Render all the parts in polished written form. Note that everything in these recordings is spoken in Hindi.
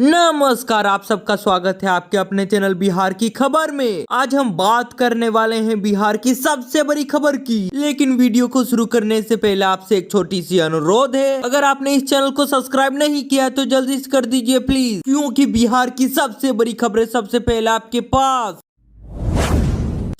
नमस्कार, आप सबका स्वागत है आपके अपने चैनल बिहार की खबर में। आज हम बात करने वाले हैं बिहार की सबसे बड़ी खबर की। लेकिन वीडियो को शुरू करने से पहले आपसे एक छोटी सी अनुरोध है, अगर आपने इस चैनल को सब्सक्राइब नहीं किया है तो जल्दी से कर दीजिए प्लीज, क्योंकि बिहार की सबसे बड़ी खबरें सबसे पहले आपके पास।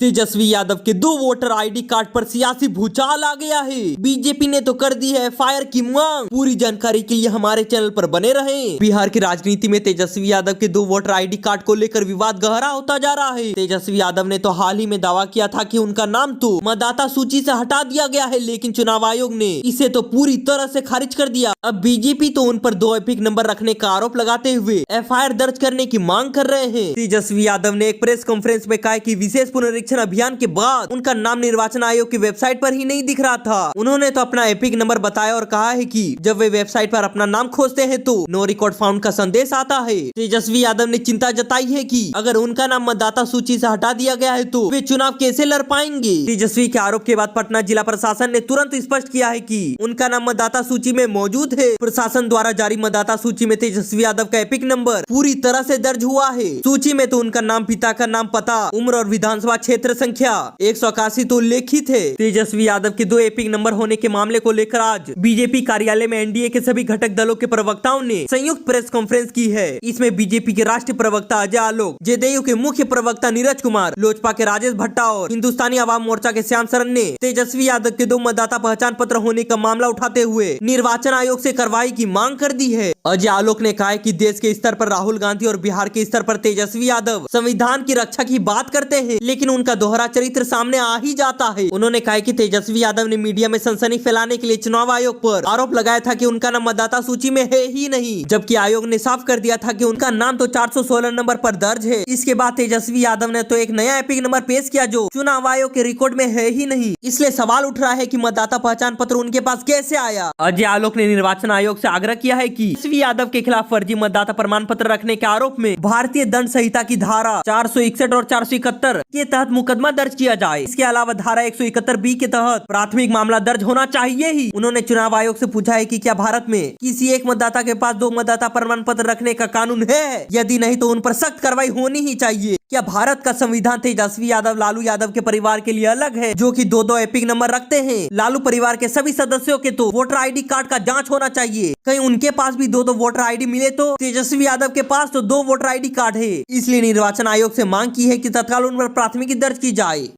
तेजस्वी यादव के 2 वोटर आईडी कार्ड पर सियासी भूचाल आ गया है। बीजेपी ने तो कर दी है एफआईआर की मांग। पूरी जानकारी के लिए हमारे चैनल पर बने रहें। बिहार की राजनीति में तेजस्वी यादव के 2 वोटर आईडी कार्ड को लेकर विवाद गहरा होता जा रहा है। तेजस्वी यादव ने तो हाल ही में दावा किया था कि उनका नाम तो मतदाता सूची से हटा दिया गया है, लेकिन चुनाव आयोग ने इसे तो पूरी तरह से खारिज कर दिया। अब बीजेपी तो उन पर 2 एपिक नंबर रखने का आरोप लगाते हुए एफआईआर दर्ज करने की मांग कर रहे हैं। तेजस्वी यादव ने एक प्रेस कॉन्फ्रेंस में कहा कि विशेष पुनरीक्षण अभियान के बाद उनका नाम निर्वाचन आयोग की वेबसाइट पर ही नहीं दिख रहा था। उन्होंने तो अपना एपिक नंबर बताया और कहा है कि जब वे वेबसाइट पर अपना नाम खोजते हैं तो नो रिकॉर्ड फाउंड का संदेश आता है। तेजस्वी यादव ने चिंता जताई है कि अगर उनका नाम मतदाता सूची से हटा दिया गया है तो वे चुनाव कैसे लड़ पाएंगे। तेजस्वी के आरोप के बाद पटना जिला प्रशासन ने तुरंत स्पष्ट किया है कि उनका नाम मतदाता सूची में मौजूद है। प्रशासन द्वारा जारी मतदाता सूची में तेजस्वी यादव का एपिक नंबर पूरी तरह से दर्ज हुआ है। सूची में तो उनका नाम, पिता का नाम, पता, उम्र और विधानसभा क्षेत्र संख्या 181 तो उल्लेखित है। तेजस्वी यादव के 2 एपिक नंबर होने के मामले को लेकर आज बीजेपी कार्यालय में एनडीए के सभी घटक दलों के प्रवक्ताओं ने संयुक्त प्रेस कॉन्फ्रेंस की है। इसमें बीजेपी के राष्ट्रीय प्रवक्ता अजय आलोक, जदयू के मुख्य प्रवक्ता नीरज कुमार, लोजपा के राजेश भट्टा और हिंदुस्तानी आवाम मोर्चा के श्याम सरन ने तेजस्वी यादव के 2 मतदाता पहचान पत्र होने का मामला उठाते हुए निर्वाचन आयोग से कार्रवाई की मांग कर दी है। अजय आलोक ने कहा कि देश के स्तर पर राहुल गांधी और बिहार के स्तर पर तेजस्वी यादव संविधान की रक्षा की बात करते हैं, लेकिन उनका दोहरा चरित्र सामने आ ही जाता है। उन्होंने कहा कि तेजस्वी यादव ने मीडिया में सनसनी फैलाने के लिए चुनाव आयोग पर आरोप लगाया था कि उनका नाम मतदाता सूची में है ही नहीं, जबकि आयोग ने साफ कर दिया था कि उनका नाम तो 416 नंबर पर दर्ज है। इसके बाद तेजस्वी यादव ने तो एक नया एपिक नंबर पेश किया जो चुनाव आयोग के रिकॉर्ड में है ही नहीं। इसलिए सवाल उठ रहा है कि मतदाता पहचान पत्र उनके पास कैसे आया। अजय आलोक ने निर्वाचन आयोग से आग्रह किया है कि तेजस्वी यादव के खिलाफ फर्जी मतदाता प्रमाण पत्र रखने के आरोप में भारतीय दंड संहिता की धारा 461 और 471 के तहत मुकदमा दर्ज किया जाए। इसके अलावा धारा 171 के तहत प्राथमिक मामला दर्ज होना चाहिए ही। उन्होंने चुनाव आयोग से पूछा है कि क्या भारत में किसी एक मतदाता के पास 2 मतदाता प्रमाण पत्र रखने का कानून है, यदि नहीं तो उन पर सख्त कार्रवाई होनी ही चाहिए। क्या भारत का संविधान तेजस्वी यादव, लालू यादव के परिवार के लिए अलग है जो कि 2-2 एपिक नंबर रखते हैं? लालू परिवार के सभी सदस्यों के तो वोटर आईडी कार्ड का जांच होना चाहिए। कहीं उनके पास भी 2-2 वोटर आईडी मिले तो तेजस्वी यादव के पास तो 2 वोटर आईडी कार्ड है। इसलिए निर्वाचन आयोग से मांग की है कि तत्काल उन पर प्राथमिकी दर्ज की जाए।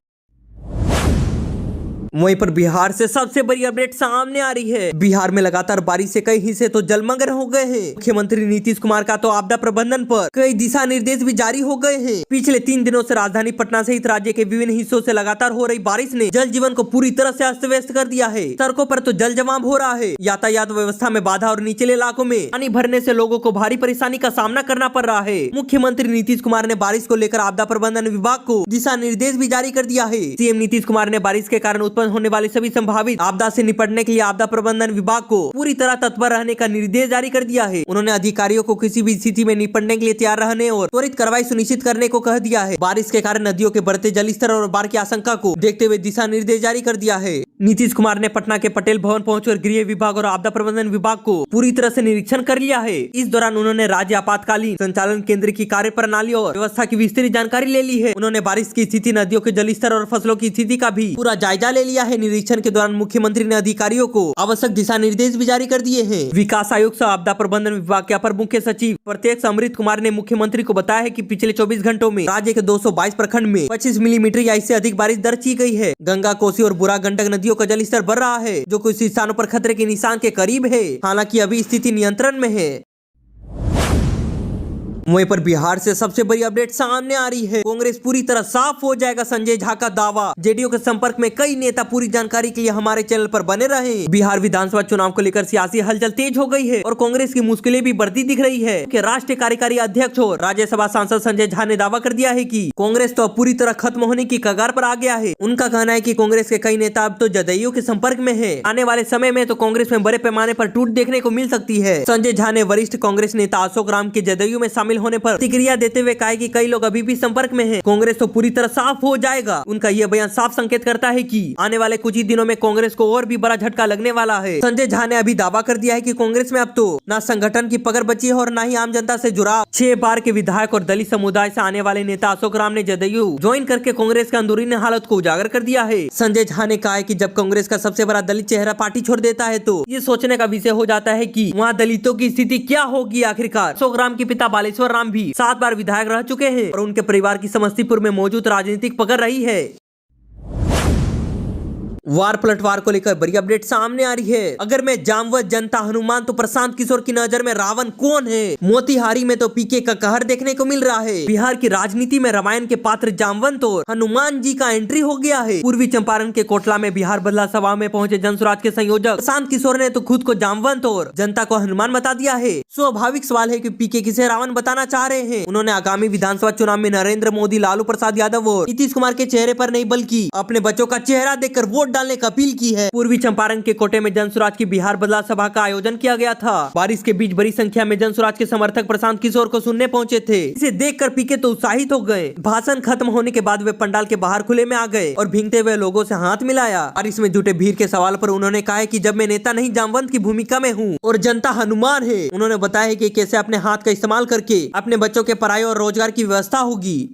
वहीं पर बिहार से सबसे बड़ी अपडेट सामने आ रही है। बिहार में लगातार बारिश से कई हिस्से तो जलमग्न हो गए हैं। मुख्यमंत्री नीतीश कुमार का तो आपदा प्रबंधन पर कई दिशा निर्देश भी जारी हो गए हैं। पिछले 3 दिनों से राजधानी पटना सहित राज्य के विभिन्न हिस्सों से लगातार हो रही बारिश ने जल जीवन को पूरी तरह से अस्त व्यस्त कर दिया है। सड़कों पर तो जल जमाव हो रहा है, यातायात व्यवस्था में बाधा और निचले इलाकों में पानी भरने से लोगों को भारी परेशानी का सामना करना पड़ रहा है। मुख्यमंत्री नीतीश कुमार ने बारिश को लेकर आपदा प्रबंधन विभाग को दिशा निर्देश भी जारी कर दिया है। सीएम नीतीश कुमार ने बारिश के कारण उत्पन्न होने वाली सभी संभावित आपदा से निपटने के लिए आपदा प्रबंधन विभाग को पूरी तरह तत्पर रहने का निर्देश जारी कर दिया है। उन्होंने अधिकारियों को किसी भी स्थिति में निपटने के लिए तैयार रहने और त्वरित कार्रवाई सुनिश्चित करने को कह दिया है। बारिश के कारण नदियों के बढ़ते जलस्तर और बाढ़ की आशंका को देखते हुए दिशा निर्देश जारी कर दिया है। नीतीश कुमार ने पटना के पटेल भवन पहुंचकर गृह विभाग और आपदा प्रबंधन विभाग को पूरी तरह से निरीक्षण कर लिया है। इस दौरान उन्होंने राज्य आपातकालीन संचालन केंद्र की कार्य प्रणाली और व्यवस्था की विस्तृत जानकारी ले ली है। उन्होंने बारिश की स्थिति, नदियों के जलस्तर और फसलों की स्थिति का भी पूरा जायजा ले लिया है। निरीक्षण के दौरान मुख्यमंत्री ने अधिकारियों को आवश्यक दिशा निर्देश भी जारी कर दिए हैं। विकास आयुक्त सह आपदा प्रबंधन विभाग के अपर मुख्य सचिव प्रत्यक्ष अमृत कुमार ने मुख्यमंत्री को बताया है कि पिछले 24 घंटों में राज्य के 222 प्रखंड में 25 मिलीमीटर या इससे अधिक बारिश दर्ज की गई है। गंगा, कोसी और बुरा गंडक नदियों का जलस्तर बढ़ रहा है, जो कुछ स्थानों पर खतरे के निशान के करीब है। हालांकि अभी स्थिति नियंत्रण में है। वहीं पर बिहार से सबसे बड़ी अपडेट सामने आ रही है। कांग्रेस पूरी तरह साफ हो जाएगा, संजय झा का दावा। जेडीयू के संपर्क में कई नेता। पूरी जानकारी के लिए हमारे चैनल पर बने रहें। बिहार विधानसभा चुनाव को लेकर सियासी हलचल तेज हो गई है और कांग्रेस की मुश्किलें भी बढ़ती दिख रही है कि राष्ट्रीय कार्यकारी अध्यक्ष और राज्यसभा सांसद संजय झा ने दावा कर दिया है कि कांग्रेस तो अब पूरी तरह खत्म होने की कगार पर आ गया है। उनका कहना है कि कांग्रेस के कई नेता अब तो जदयू के संपर्क में है। आने वाले समय में तो कांग्रेस में बड़े पैमाने पर टूट देखने को मिल सकती है। संजय झा ने वरिष्ठ कांग्रेस नेता अशोक राम के जदयू में शामिल होने पर प्रतिक्रिया देते हुए कहा कि कई लोग अभी भी संपर्क में हैं। कांग्रेस तो पूरी तरह साफ हो जाएगा। उनका यह बयान साफ संकेत करता है कि आने वाले कुछ ही दिनों में कांग्रेस को और भी बड़ा झटका लगने वाला है। संजय झा ने अभी दावा कर दिया है कि कांग्रेस में अब तो न संगठन की पकड़ बची है और न ही आम जनता से जुड़ा। 6 बार के विधायक और दलित समुदाय से आने वाले नेता अशोक राम ने जदयू ज्वाइन करके कांग्रेस के अंदरूनी हालत को उजागर कर दिया है। संजय झा ने कहा है कि जब कांग्रेस का सबसे बड़ा दलित चेहरा पार्टी छोड़ देता है तो ये सोचने का विषय हो जाता है कि वहाँ दलितों की स्थिति क्या होगी। आखिरकार अशोक राम के पिता बालेश्वर राम भी 7 बार विधायक रह चुके हैं और उनके परिवार की समस्तीपुर में मौजूद राजनीतिक पकड़ रही है। वार पलटवार को लेकर बड़ी अपडेट सामने आ रही है। अगर मैं जामवंत जनता हनुमान तो प्रशांत किशोर की नजर में रावण कौन है? मोतिहारी में तो पीके का कहर देखने को मिल रहा है। बिहार की राजनीति में रामायण के पात्र जामवंत और हनुमान जी का एंट्री हो गया है। पूर्वी चंपारण के कोटला में बिहार बदला सभा में पहुंचे जनसुराज के संयोजक प्रशांत किशोर ने तो खुद को जामवंत और जनता को हनुमान बता दिया है। स्वाभाविक सवाल है कि पीके किसे रावण बताना चाह रहे हैं। उन्होंने आगामी विधानसभा चुनाव में नरेंद्र मोदी, लालू प्रसाद यादव और नीतीश कुमार के चेहरे पर नहीं बल्कि अपने बच्चों का चेहरा देखकर वोट डालने की अपील की है। पूर्वी चंपारण के कोटे में जनसुराज की बिहार बदला सभा का आयोजन किया गया था। बारिश के बीच बड़ी संख्या में जनसुराज के समर्थक प्रशांत किशोर को सुनने पहुंचे थे। इसे देखकर पीके तो उत्साहित हो गए। भाषण खत्म होने के बाद वे पंडाल के बाहर खुले में आ गए और भींगते हुए लोगों से हाथ मिलाया। बारिश में जुटे भीड़ के सवाल पर उन्होंने कहा कि जब मैं नेता नहीं जामवंत की भूमिका में हूँ और जनता हनुमान है। उन्होंने बताया कि कैसे अपने हाथ का इस्तेमाल करके अपने बच्चों के पढ़ाई और रोजगार की व्यवस्था होगी।